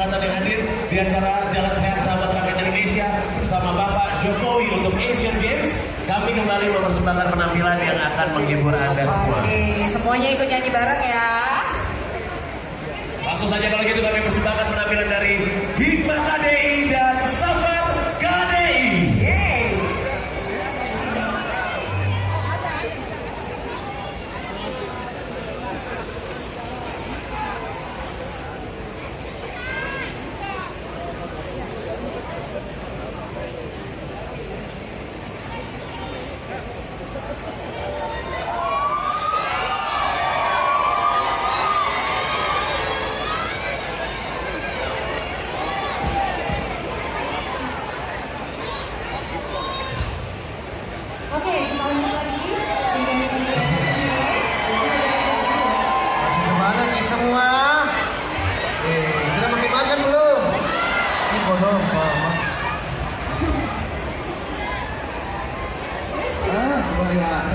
Selatan yang hadir di acara Jalan Sehat Sahabat Rakyat Indonesia bersama Bapak Jokowi untuk Asian Games. Kami kembali mempersembahkan penampilan yang akan menghibur Anda semua. Oke, semuanya ikut nyanyi bareng ya. Langsung saja kalau gitu kami persembahkan penampilan dari Hikmah KDI dan Safar KDI. Yeay. Oke, kita lanjut lagi. Masih semangat nih semua. Sudah makan belum? Ini bodoh sama. Ah, coba lihat.